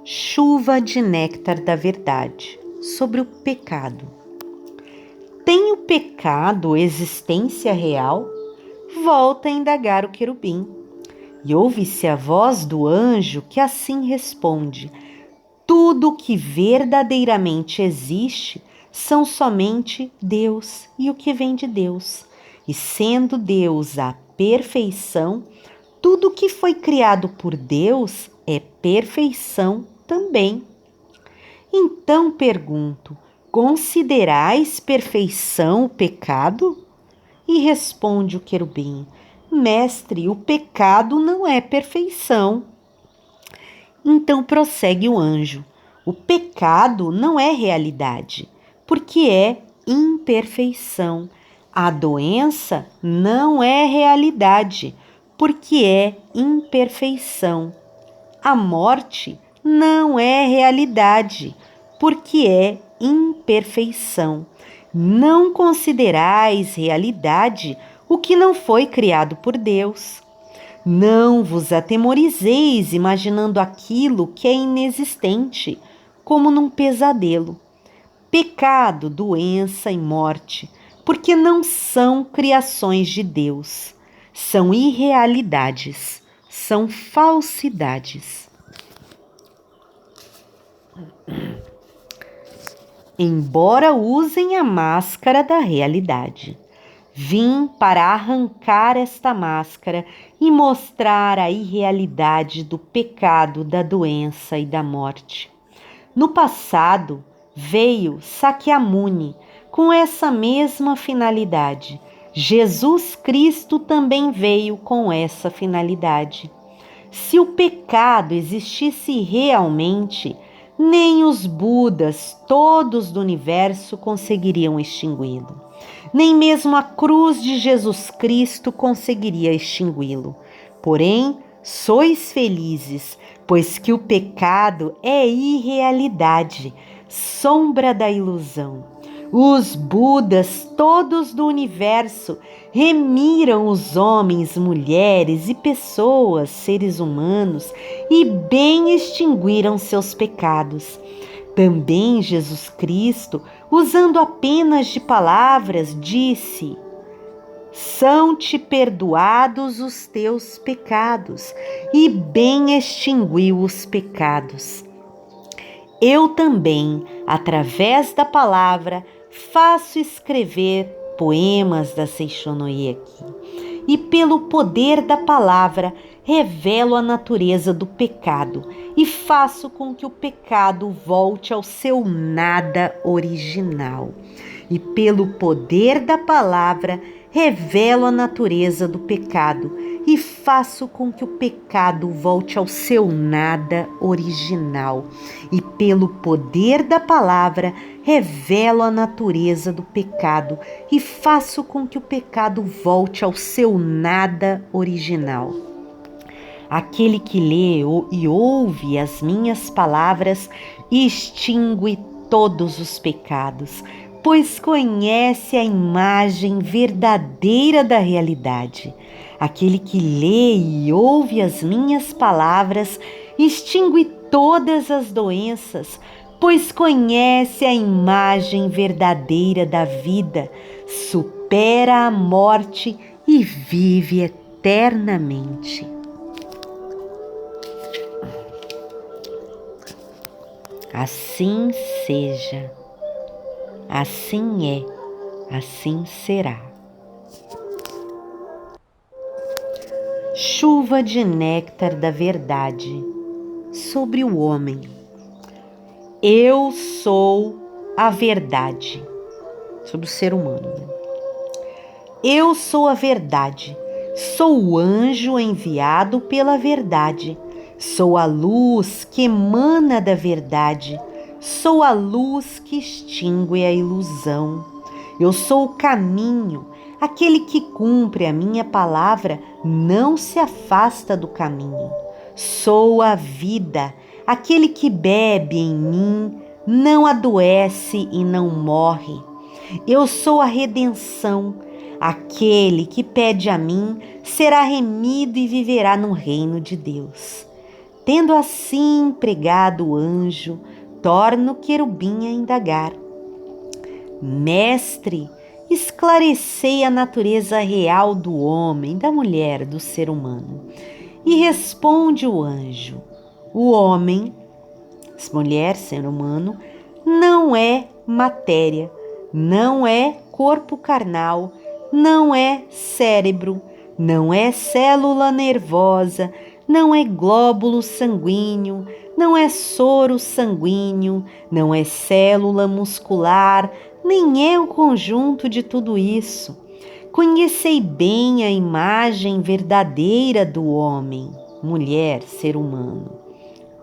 Chuva de néctar da verdade, sobre o pecado. Tem o pecado existência real? Volta a indagar o querubim. E ouve-se a voz do anjo que assim responde: tudo o que verdadeiramente existe são somente Deus e o que vem de Deus. E sendo Deus a perfeição, tudo que foi criado por Deus é perfeição também. Então pergunto: considerais perfeição o pecado? E responde o querubim: mestre, o pecado não é perfeição. Então prossegue o anjo: o pecado não é realidade, porque é imperfeição. A doença não é realidade, porque é imperfeição. A morte não é realidade, porque é imperfeição. Não considerais realidade o que não foi criado por Deus. Não vos atemorizeis imaginando aquilo que é inexistente, como num pesadelo. Pecado, doença e morte, porque não são criações de Deus. São irrealidades, são falsidades. Embora usem a máscara da realidade. Vim para arrancar esta máscara e mostrar a irrealidade do pecado, da doença e da morte. No passado, veio Sakyamuni com essa mesma finalidade. Jesus Cristo também veio com essa finalidade. Se o pecado existisse realmente, nem os Budas todos do universo conseguiriam extingui-lo. Nem mesmo a cruz de Jesus Cristo conseguiria extingui-lo. Porém, sois felizes, pois que o pecado é irrealidade, sombra da ilusão. Os Budas todos do universo remiram os homens, mulheres e pessoas, seres humanos, e bem extinguiram seus pecados. Também Jesus Cristo, usando apenas de palavras, disse: são-te perdoados os teus pecados, e bem extinguiu os pecados. Eu também, através da palavra, faço escrever poemas da Seishonoye aqui, e pelo poder da palavra revelo a natureza do pecado e faço com que o pecado volte ao seu nada original. E pelo poder da palavra revelo a natureza do pecado e faço com que o pecado volte ao seu nada original. E pelo poder da palavra revelo a natureza do pecado e faço com que o pecado volte ao seu nada original. Aquele que lê e ouve as minhas palavras extingue todos os pecados, pois conhece a imagem verdadeira da realidade. Aquele que lê e ouve as minhas palavras extingue todas as doenças, pois conhece a imagem verdadeira da vida, supera a morte e vive eternamente. Assim seja, assim é, assim será. Chuva de néctar da verdade sobre o homem. Eu sou a verdade, sobre o ser humano. Eu sou a verdade, sou o anjo enviado pela verdade. Sou a luz que emana da verdade, sou a luz que extingue a ilusão. Eu sou o caminho, aquele que cumpre a minha palavra não se afasta do caminho. Sou a vida, aquele que bebe em mim não adoece e não morre. Eu sou a redenção, aquele que pede a mim será remido e viverá no reino de Deus. Tendo assim empregado o anjo, torna o querubim a indagar: Mestre, esclarecei a natureza real do homem, da mulher, do ser humano. E responde o anjo: o homem, mulher, ser humano, não é matéria, não é corpo carnal, não é cérebro, não é célula nervosa, não é glóbulo sanguíneo, não é soro sanguíneo, não é célula muscular, nem é o conjunto de tudo isso. Conhecei bem a imagem verdadeira do homem, mulher, ser humano.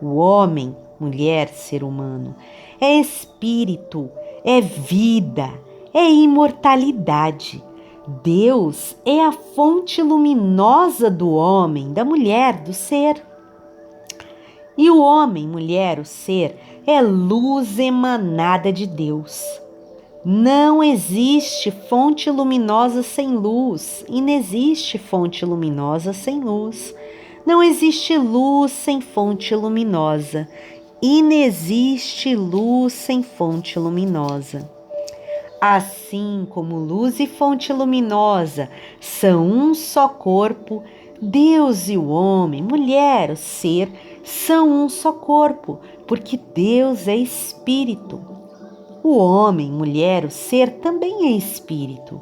O homem, mulher, ser humano, é espírito, é vida, é imortalidade. Deus é a fonte luminosa do homem, da mulher, do ser. E o homem, mulher, o ser, é luz emanada de Deus. Não existe fonte luminosa sem luz, inexiste fonte luminosa sem luz. Não existe luz sem fonte luminosa, inexiste luz sem fonte luminosa. Assim como luz e fonte luminosa são um só corpo, Deus e o homem, mulher, o ser, são um só corpo, porque Deus é espírito. O homem, mulher, o ser também é espírito,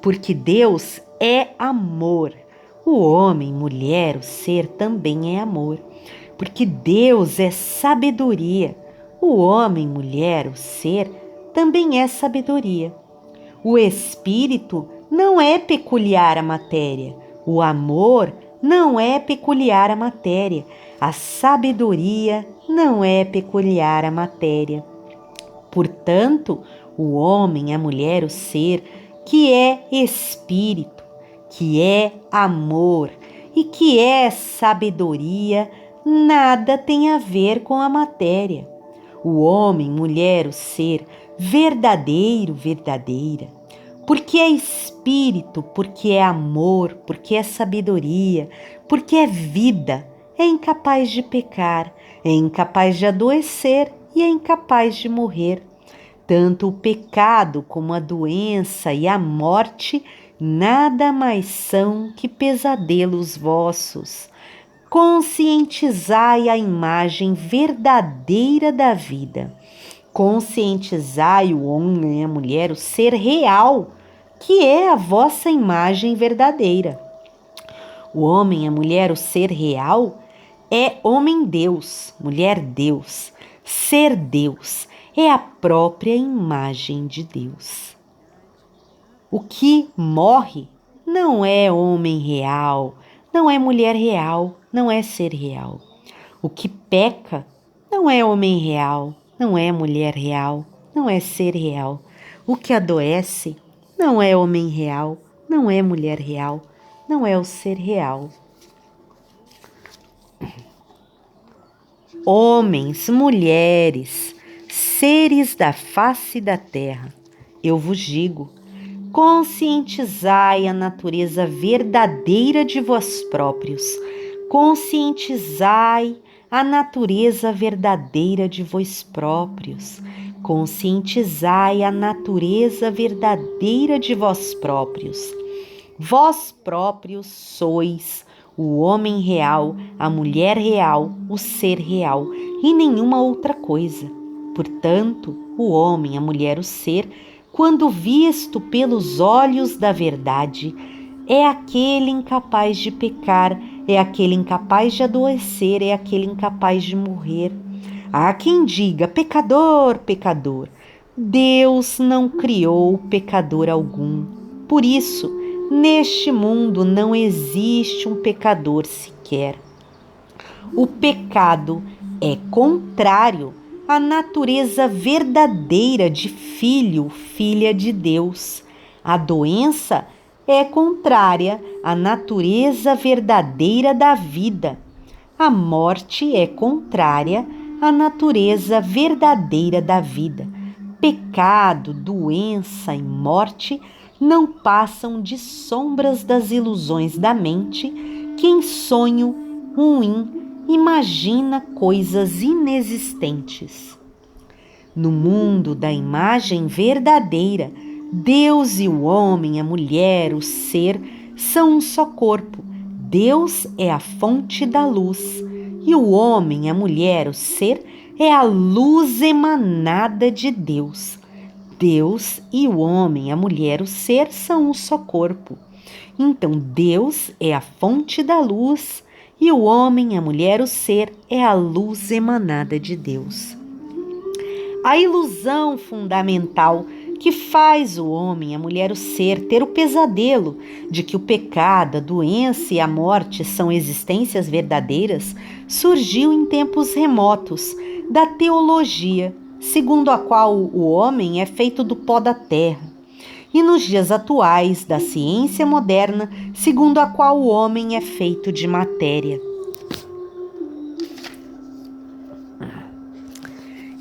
porque Deus é amor. O homem, mulher, o ser também é amor, porque Deus é sabedoria. O homem, mulher, o ser também é sabedoria. O espírito não é peculiar à matéria. O amor não é peculiar à matéria. A sabedoria não é peculiar à matéria. Portanto, o homem, a mulher, o ser, que é espírito, que é amor e que é sabedoria, nada tem a ver com a matéria. O homem, mulher, o ser, verdadeiro, verdadeira, porque é espírito, porque é amor, porque é sabedoria, porque é vida, é incapaz de pecar, é incapaz de adoecer e é incapaz de morrer. Tanto o pecado como a doença e a morte nada mais são que pesadelos vossos. Conscientizai a imagem verdadeira da vida. Conscientizai o homem e a mulher, o ser real, que é a vossa imagem verdadeira. O homem e a mulher, o ser real, é homem-deus, mulher-deus, ser-deus, é a própria imagem de Deus. O que morre não é homem real, não é mulher real, não é ser real. O que peca não é homem real, não é mulher real, não é ser real. O que adoece não é homem real, não é mulher real, não é o ser real. Homens, mulheres, seres da face da terra, eu vos digo, conscientizai a natureza verdadeira de vós próprios, conscientizai a natureza verdadeira de vós próprios, conscientizai a natureza verdadeira de vós próprios. Vós próprios sois o homem real, a mulher real, o ser real e nenhuma outra coisa. Portanto, o homem, a mulher, o ser, quando visto pelos olhos da verdade, é aquele incapaz de pecar, é aquele incapaz de adoecer, é aquele incapaz de morrer. Há quem diga: pecador, pecador. Deus não criou pecador algum. Por isso, neste mundo não existe um pecador sequer. O pecado é contrário à natureza verdadeira de filho, filha de Deus. A doença é contrária à natureza verdadeira da vida. A morte é contrária à natureza verdadeira da vida. Pecado, doença e morte não passam de sombras das ilusões da mente que em sonho ruim imagina coisas inexistentes. No mundo da imagem verdadeira, Deus e o homem, a mulher, o ser, são um só corpo. Deus é a fonte da luz e o homem, a mulher, o ser, é a luz emanada de Deus. Deus e o homem, a mulher, o ser, são um só corpo. Então, Deus é a fonte da luz e o homem, a mulher, o ser, é a luz emanada de Deus. A ilusão fundamental que faz o homem, a mulher, o ser, ter o pesadelo de que o pecado, a doença e a morte são existências verdadeiras, surgiu em tempos remotos da teologia, segundo a qual o homem é feito do pó da terra, e nos dias atuais da ciência moderna, segundo a qual o homem é feito de matéria.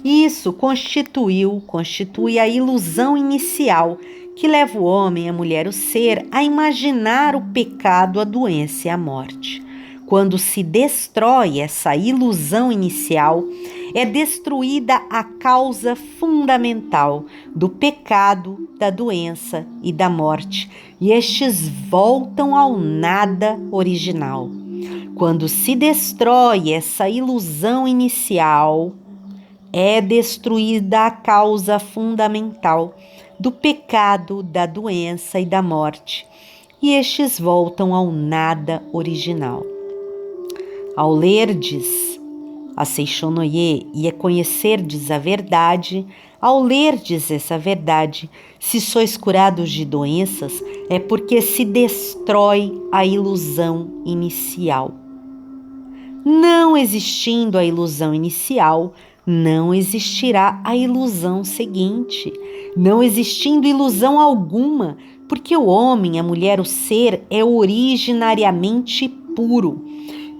Isso constitui a ilusão inicial que leva o homem, a mulher, o ser, a imaginar o pecado, a doença e a morte. Quando se destrói essa ilusão inicial, é destruída a causa fundamental do pecado, da doença e da morte, e estes voltam ao nada original. Quando se destrói essa ilusão inicial, é destruída a causa fundamental do pecado, da doença e da morte, e estes voltam ao nada original. Ao lerdes a Seishonoye e a conhecerdes a verdade, ao lerdes essa verdade, se sois curados de doenças, é porque se destrói a ilusão inicial. Não existindo a ilusão inicial, não existirá a ilusão seguinte. Não existindo ilusão alguma, porque o homem, a mulher, o ser é originariamente puro.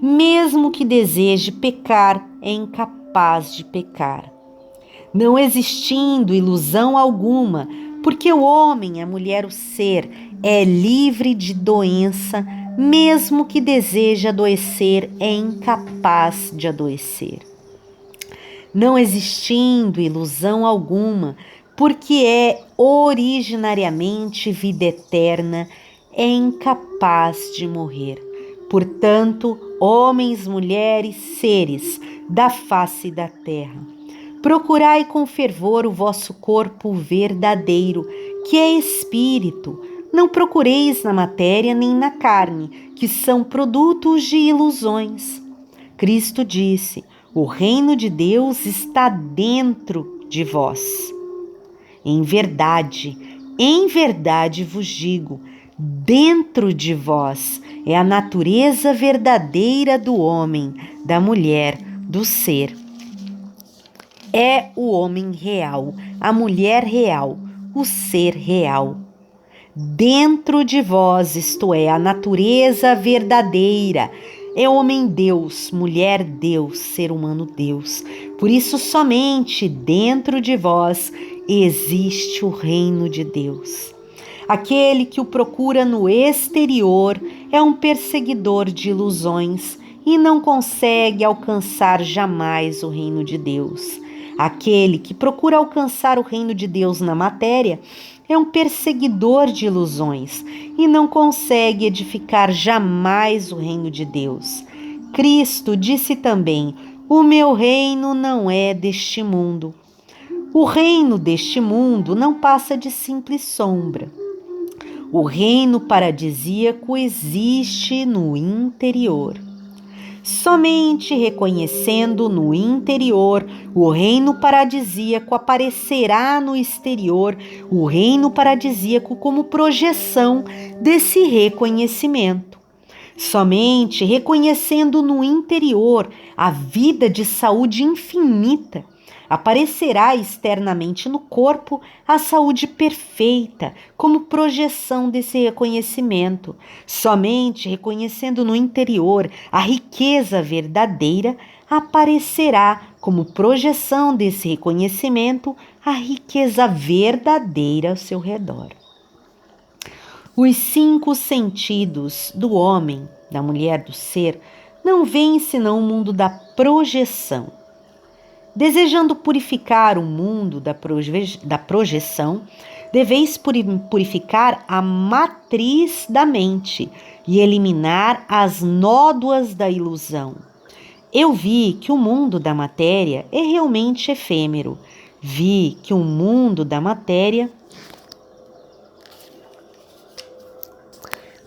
Mesmo que deseje pecar, é incapaz de pecar. Não existindo ilusão alguma, porque o homem, a mulher, o ser é livre de doença, mesmo que deseje adoecer, é incapaz de adoecer. Não existindo ilusão alguma, porque é originariamente vida eterna, é incapaz de morrer. Portanto, homens, mulheres, seres da face da terra, procurai com fervor o vosso corpo verdadeiro, que é espírito. Não procureis na matéria nem na carne, que são produtos de ilusões. Cristo disse: o reino de Deus está dentro de vós. Em verdade vos digo, dentro de vós é a natureza verdadeira do homem, da mulher, do ser. É o homem real, a mulher real, o ser real. Dentro de vós, isto é, a natureza verdadeira, é homem Deus, mulher Deus, ser humano Deus. Por isso, somente dentro de vós existe o reino de Deus. Aquele que o procura no exterior é um perseguidor de ilusões e não consegue alcançar jamais o reino de Deus. Aquele que procura alcançar o reino de Deus na matéria é um perseguidor de ilusões e não consegue edificar jamais o reino de Deus. Cristo disse também: o meu reino não é deste mundo. O reino deste mundo não passa de simples sombra. O reino paradisíaco existe no interior. Somente reconhecendo no interior o reino paradisíaco aparecerá no exterior o reino paradisíaco como projeção desse reconhecimento. Somente reconhecendo no interior a vida de saúde infinita, aparecerá externamente no corpo a saúde perfeita, como projeção desse reconhecimento. Somente reconhecendo no interior a riqueza verdadeira, aparecerá como projeção desse reconhecimento a riqueza verdadeira ao seu redor. Os 5 sentidos do homem, da mulher, do ser, não vem senão o mundo da projeção. Desejando purificar o mundo da projeção, deveis purificar a matriz da mente e eliminar as nódoas da ilusão. Eu vi que o mundo da matéria é realmente efêmero. Vi que o mundo da matéria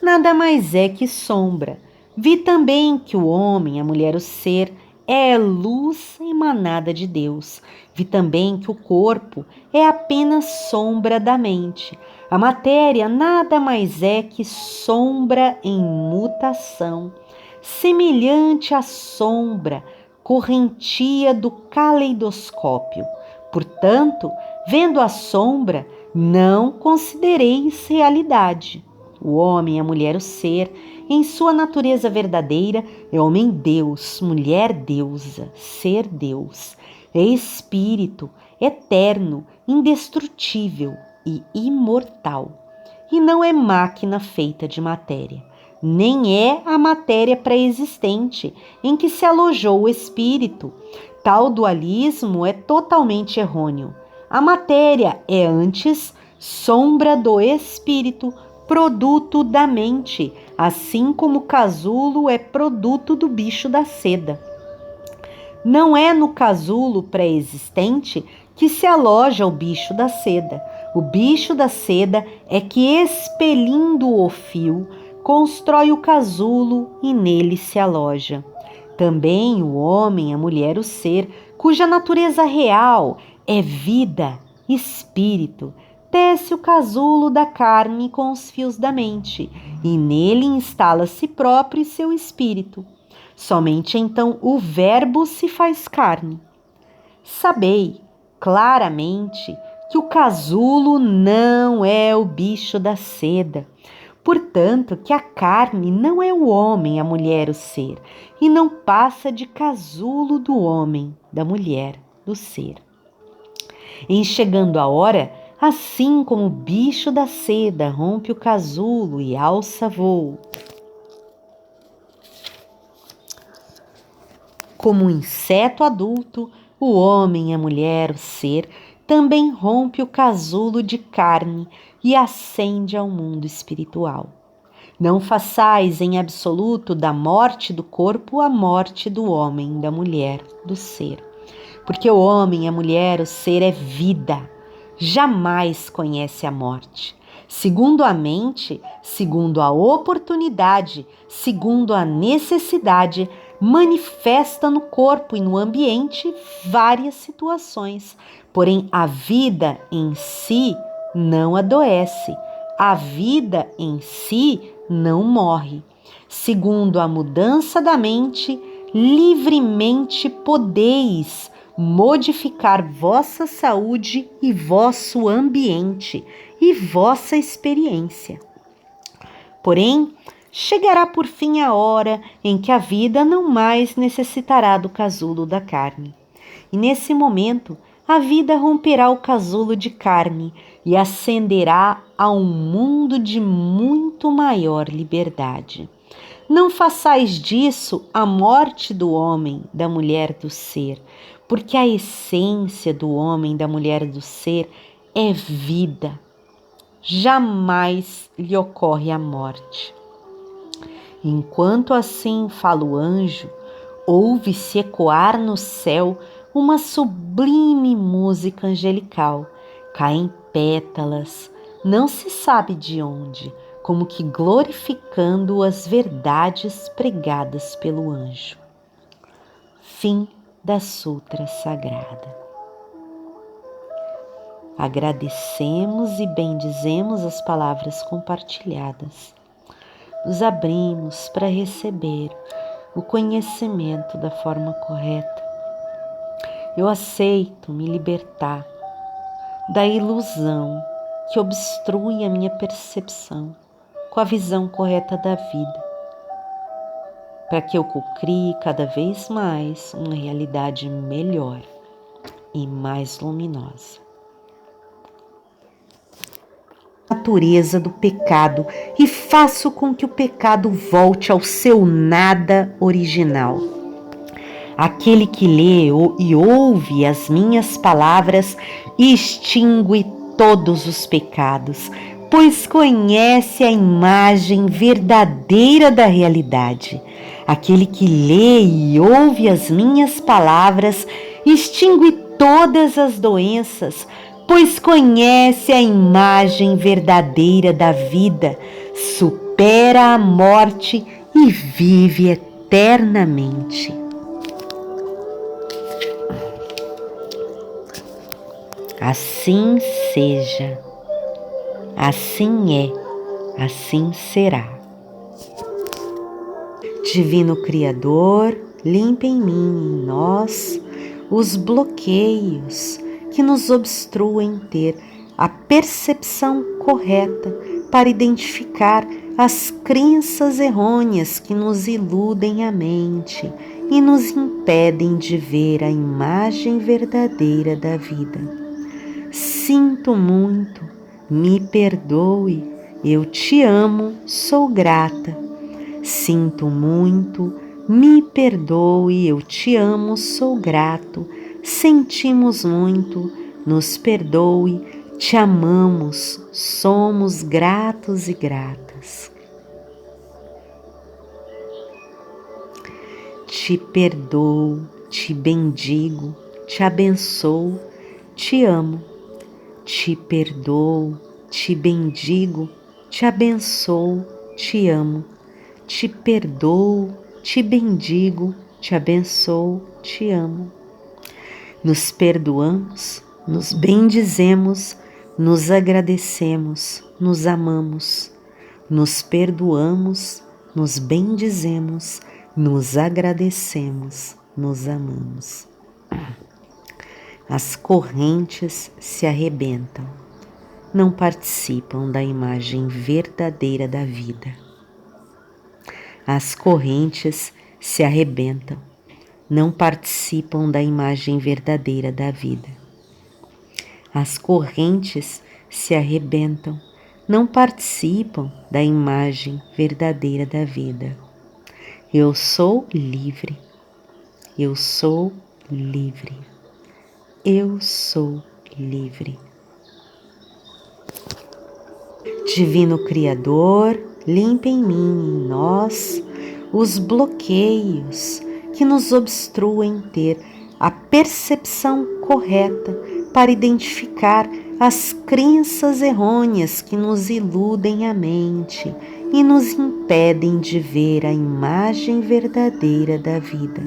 nada mais é que sombra. Vi também que o homem, a mulher, o ser, é luz emanada de Deus. Vi também que o corpo é apenas sombra da mente. A matéria nada mais é que sombra em mutação, semelhante à sombra correntia do caleidoscópio. Portanto, vendo a sombra, não considereis realidade. O homem, a mulher, o ser, em sua natureza verdadeira, é homem-deus, mulher-deusa, ser-deus, é espírito, eterno, indestrutível e imortal. E não é máquina feita de matéria, nem é a matéria pré-existente em que se alojou o espírito. Tal dualismo é totalmente errôneo. A matéria é antes sombra do espírito, produto da mente, assim como o casulo é produto do bicho da seda. Não é no casulo pré-existente que se aloja o bicho da seda. O bicho da seda é que, expelindo o fio, constrói o casulo e nele se aloja. Também o homem, a mulher, o ser, cuja natureza real é vida, espírito, tece o casulo da carne com os fios da mente, e nele instala si próprio e seu espírito. Somente então o Verbo se faz carne. Sabei claramente que o casulo não é o bicho da seda. Portanto, que a carne não é o homem, a mulher, o ser, e não passa de casulo do homem, da mulher, do ser. Em chegando a hora, assim como o bicho da seda rompe o casulo e alça voo, como um inseto adulto, o homem, a mulher, o ser, também rompe o casulo de carne e ascende ao mundo espiritual. Não façais em absoluto da morte do corpo a morte do homem, da mulher, do ser. Porque o homem, a mulher, o ser é vida, jamais conhece a morte. Segundo a mente, segundo a oportunidade, segundo a necessidade, manifesta no corpo e no ambiente várias situações. Porém, a vida em si não adoece. A vida em si não morre. Segundo a mudança da mente, livremente podeis modificar vossa saúde e vosso ambiente e vossa experiência. Porém, chegará por fim a hora em que a vida não mais necessitará do casulo da carne. E nesse momento, a vida romperá o casulo de carne e ascenderá a um mundo de muito maior liberdade. Não façais disso a morte do homem, da mulher, do ser, porque a essência do homem, da mulher, do ser é vida. Jamais lhe ocorre a morte. Enquanto assim fala o anjo, ouve-se ecoar no céu uma sublime música angelical. Caem pétalas, não se sabe de onde, como que glorificando as verdades pregadas pelo anjo. Fim da Sutra Sagrada. Agradecemos e bendizemos as palavras compartilhadas. Nos abrimos para receber o conhecimento da forma correta. Eu aceito me libertar da ilusão que obstrui a minha percepção com a visão correta da vida, para que eu cocrie cada vez mais uma realidade melhor e mais luminosa. natureza do pecado e faço com que o pecado volte ao seu nada original. Aquele que lê e ouve as minhas palavras extingue todos os pecados, pois conhece a imagem verdadeira da realidade. Aquele que lê e ouve as minhas palavras extingue todas as doenças, pois conhece a imagem verdadeira da vida, supera a morte e vive eternamente. Assim seja, assim é, assim será. Divino Criador, limpa em mim, em nós, os bloqueios que nos obstruem ter a percepção correta para identificar as crenças errôneas que nos iludem a mente e nos impedem de ver a imagem verdadeira da vida. Sinto muito, me perdoe, eu te amo, sou grata. Sinto muito, me perdoe, eu te amo, sou grato. Sentimos muito, nos perdoe, te amamos, somos gratos e gratas. Te perdoo, te bendigo, te abençoo, te amo. Te perdoo, te bendigo, te abençoo, te amo. Te perdoo, te bendigo, te abençoo, te amo. Nos perdoamos, nos bendizemos, nos agradecemos, nos amamos. Nos perdoamos, nos bendizemos, nos agradecemos, nos amamos. As correntes se arrebentam, não participam da imagem verdadeira da vida. As correntes se arrebentam, não participam da imagem verdadeira da vida. As correntes se arrebentam, não participam da imagem verdadeira da vida. Eu sou livre, eu sou livre. Eu sou livre. Divino Criador, limpa em mim, em nós, os bloqueios que nos obstruem ter a percepção correta para identificar as crenças errôneas que nos iludem a mente e nos impedem de ver a imagem verdadeira da vida.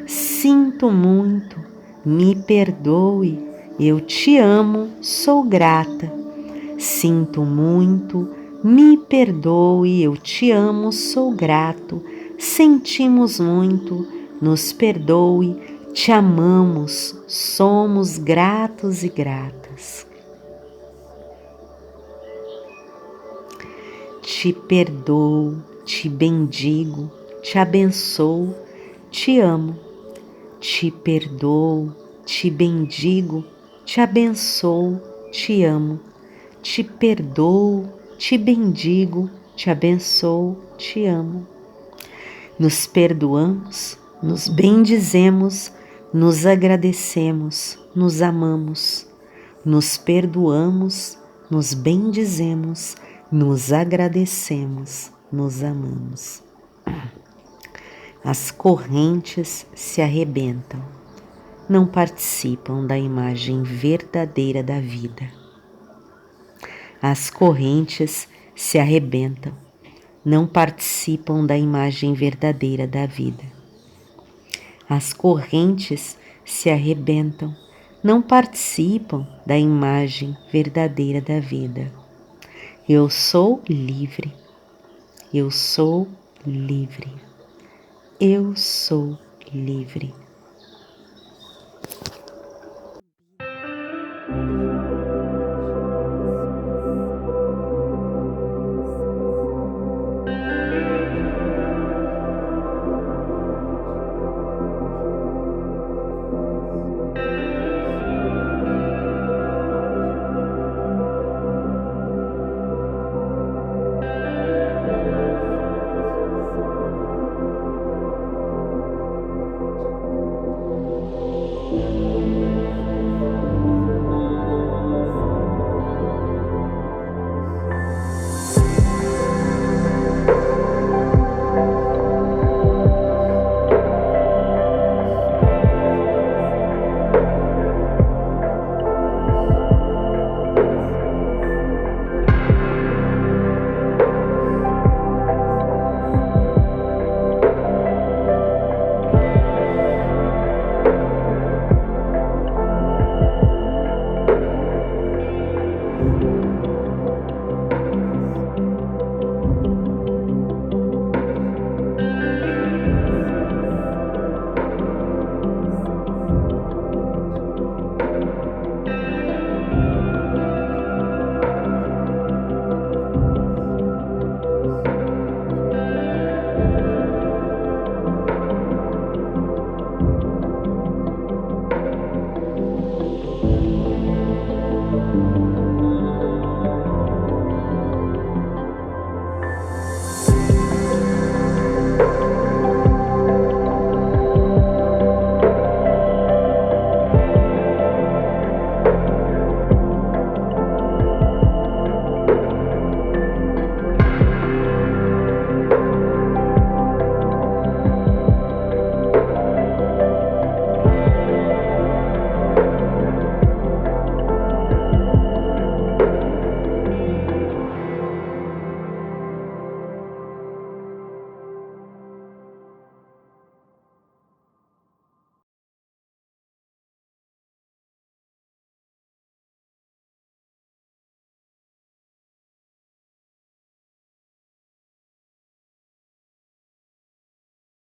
Sinto muito, me perdoe, eu te amo, sou grata. Sinto muito, me perdoe, eu te amo, sou grato. Sentimos muito, nos perdoe, te amamos, somos gratos e gratas. Te perdoo, te bendigo, te abençoo, te amo. Te perdoo, te bendigo, te abençoo, te amo. Te perdoo, te bendigo, te abençoo, te amo. Nos perdoamos, nos bendizemos, nos agradecemos, nos amamos. Nos perdoamos, nos bendizemos, nos agradecemos, nos amamos. As correntes se arrebentam, não participam da imagem verdadeira da vida. As correntes se arrebentam, não participam da imagem verdadeira da vida. As correntes se arrebentam, não participam da imagem verdadeira da vida. Eu sou livre, eu sou livre. Eu sou livre.